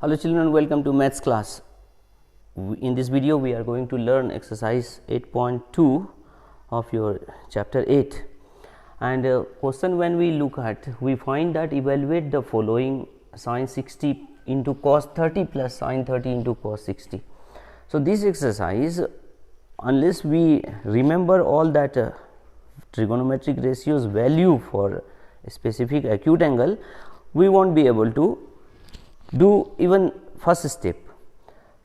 Hello children, welcome to maths class. In this video we are going to learn exercise 8.2 of your chapter 8, and question when we look at, we find that evaluate the following sin 60 into cos 30 plus sin 30 into cos 60. So this exercise, unless we remember all that trigonometric ratios value for a specific acute angle, we won't be able to do even first step.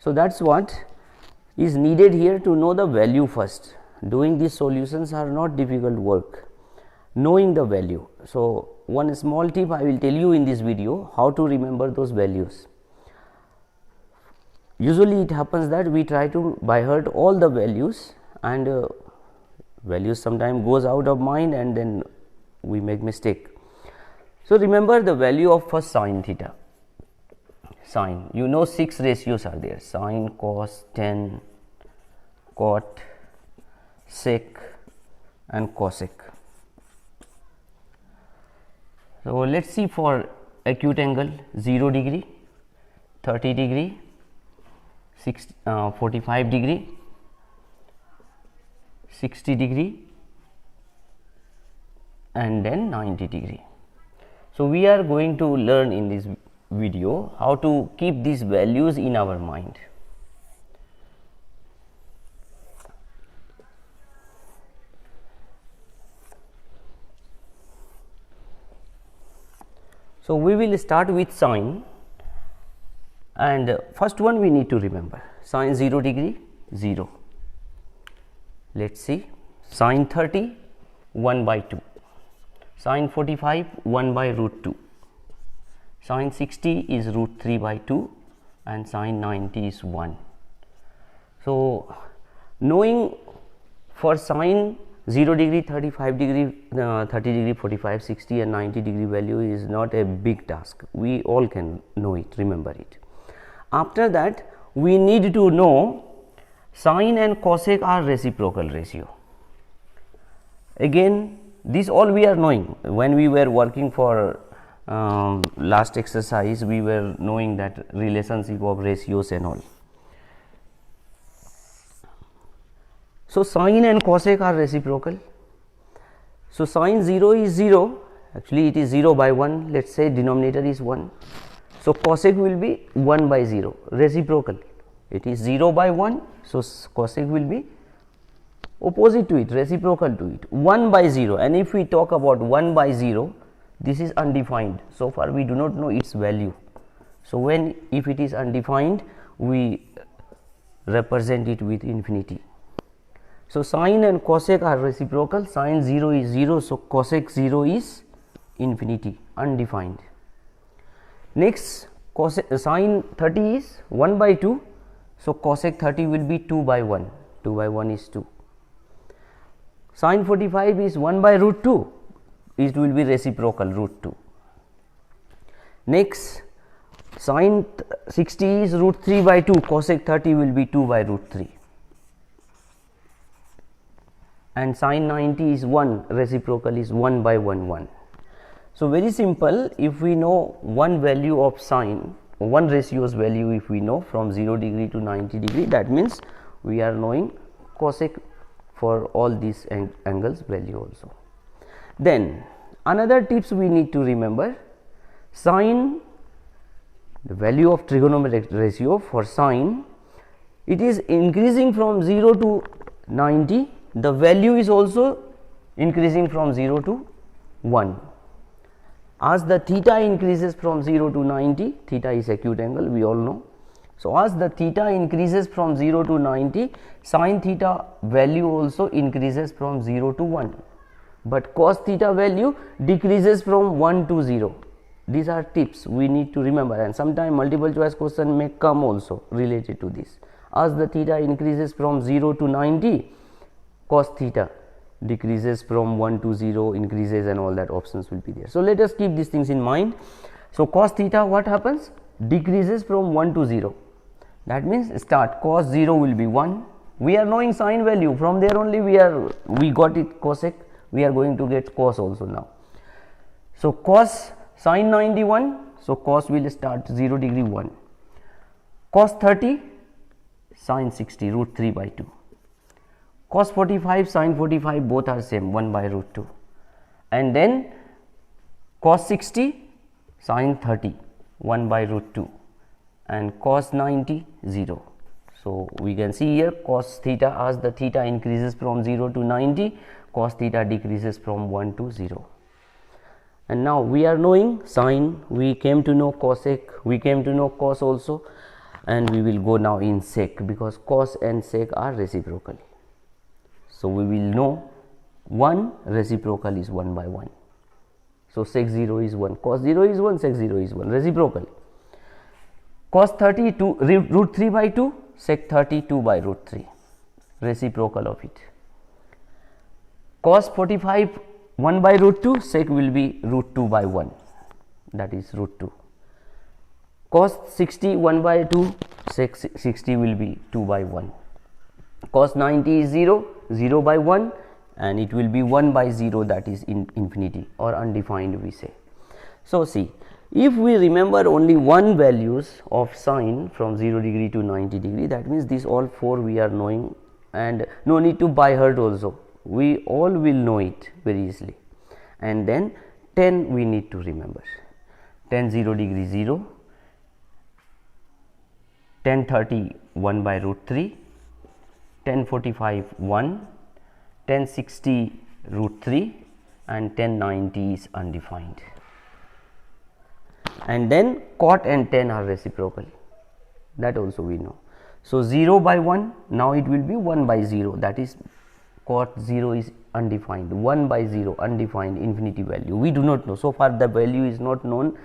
So that's what is needed here, to know the value first. Doing these solutions are not difficult work, knowing the value. So one small tip I will tell you in this video, how to remember those values. Usually it happens that we try to by heart all the values, and values sometimes goes out of mind and then we make mistake. So remember the value of first sin theta. Sin, you know 6 ratios are there: sin, cos, tan, cot, sec and cosec. So let's see for acute angle: 0 degree, 30 degree, 45 degree, 60 degree and then 90 degree. So we are going to learn in this video how to keep these values in our mind. So we will start with sin, and first one we need to remember sin 0 degree 0. Let's see, sin 30 1 by 2, sin 45 1 by root 2, sin 60 is root 3 by 2 and sin 90 is 1. So knowing for sin 0 degree, 35 degree, 30 degree, 45, 60 and 90 degree value is not a big task. We all can know it, remember it. After that we need to know sin and cosec are reciprocal ratio. Again, this all we are knowing. When we were working for last exercise, we were knowing that relationship of ratios and all. So sin and cosec are reciprocal. So sin 0 is 0, actually it is 0 by 1, let's say denominator is 1. So cosec will be 1 by 0, reciprocal. It is 0 by 1, so cosec will be opposite to it, reciprocal to it, 1 by 0. And if we talk about 1 by 0, this is undefined, so far we do not know its value. So if it is undefined, we represent it with infinity. So sin and cosec are reciprocal. Sin 0 is 0, so cosec 0 is infinity, undefined. Next, sin 30 is 1 by 2, so cosec 30 will be 2 by 1, 2 by 1 is 2. Sin 45 is 1 by root 2, it will be reciprocal, root 2. Next, sin 60 is root 3 by 2, cosec 30 will be 2 by root 3. And sin 90 is 1, reciprocal is 1 by 1, 1. So very simple, if we know one value of sin, one ratio's value if we know from 0 degree to 90 degree, that means we are knowing cosec for all these angles value also. Then another tips we need to remember, sin, the value of trigonometric ratio for sin, it is increasing from 0 to 90, the value is also increasing from 0 to 1. As the theta increases from 0 to 90, theta is acute angle, we all know. So as the theta increases from 0 to 90, sin theta value also increases from 0 to 1. But cos theta value decreases from 1 to 0. These are tips we need to remember, and sometimes multiple choice question may come also related to this. As the theta increases from 0 to 90, cos theta decreases from 1 to 0, increases, and all that options will be there. So let us keep these things in mind. So cos theta, what happens? Decreases from 1 to 0. That means start cos 0 will be 1. We are knowing sin value, from there only we got it cosec, we are going to get cos also now. So cos sin 91, so cos will start 0 degree 1. cos 30 sin 60 root 3 by 2, cos 45 sin 45 both are same 1 by root 2, and then cos 60 sin 30 1 by root 2, and cos 90 0. So, we can see here cos theta, as the theta increases from 0 to 90, cos theta decreases from 1 to 0. And now we are knowing sine, we came to know cosec, we came to know cos also, and we will go now in sec, because cos and sec are reciprocal. So, we will know 1 reciprocal is 1 by 1. So, sec 0 is 1, cos 0 is 1, sec 0 is 1, reciprocal. Cos 30 2 root 3 by 2, sec 30 2 by root 3, reciprocal of it. Cos 45 1 by root 2, sec will be root 2 by 1, that is root 2. Cos 60 1 by 2, sec 60 will be 2 by 1. Cos 90 is 0, 0 by 1, and it will be 1 by 0, that is in infinity or undefined we say. So, see, if we remember only one values of sine from 0 degree to 90 degree, that means these all 4 we are knowing, and no need to by heart also, we all will know it very easily. And then 10 we need to remember, 10 0 degree 0, 10 30 1 by root 3, 10 45 1, 10 60 root 3, and 10 90 is undefined. And then cot and tan are reciprocal, that also we know. So, 0 by 1, now it will be 1 by 0, that is cot 0 is undefined, 1 by 0 undefined infinity value, we do not know, so far the value is not known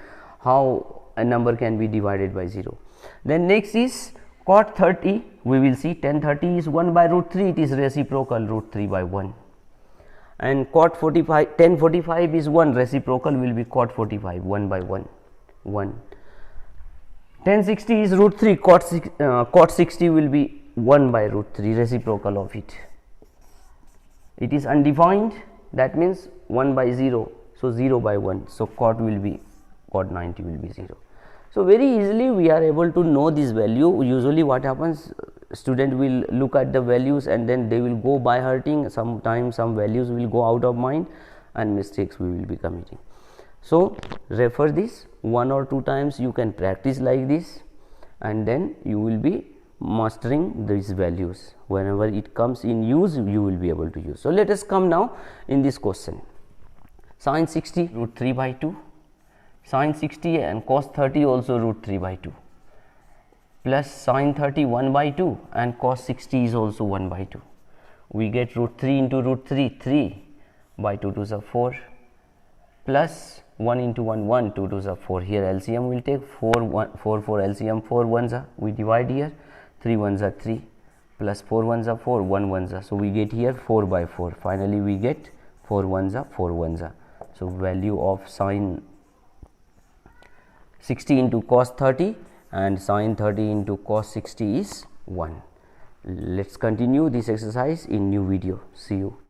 how a number can be divided by 0. Then next is cot 30, we will see 10 30 is 1 by root 3, it is reciprocal root 3 by 1, and cot 45 10 45 is 1, reciprocal will be cot 45 1 by 1 1. 10 60 is root 3, cot 60 will be 1 by root 3, reciprocal of it. It is undefined, that means 1 by 0, so 0 by 1, so cot 90 will be 0. So, very easily we are able to know this value. Usually what happens, student will look at the values and then they will go by hearting, sometimes some values will go out of mind and mistakes we will be committing. So, refer this 1 or 2 times, you can practice like this, and then you will be mastering these values. Whenever it comes in use, you will be able to use. So, let us come now in this question. Sin 60 root 3 by 2, sin 60 and cos 30 also root 3 by 2, plus sin 30 1 by 2 and cos 60 is also 1 by 2. We get root 3 into root 3, 3 by 2 to the 4, plus 1 into 1, 1, 2 to the 4. Here LCM will take 4 LCM, 4 ones are, we divide here, 3 ones are 3, plus 4 ones are 4, 1 ones are. So, we get here 4 by 4. Finally, we get 4 ones are, 4 ones are. So, value of sin 60 into cos 30 and sin 30 into cos 60 is 1. Let us continue this exercise in new video. See you.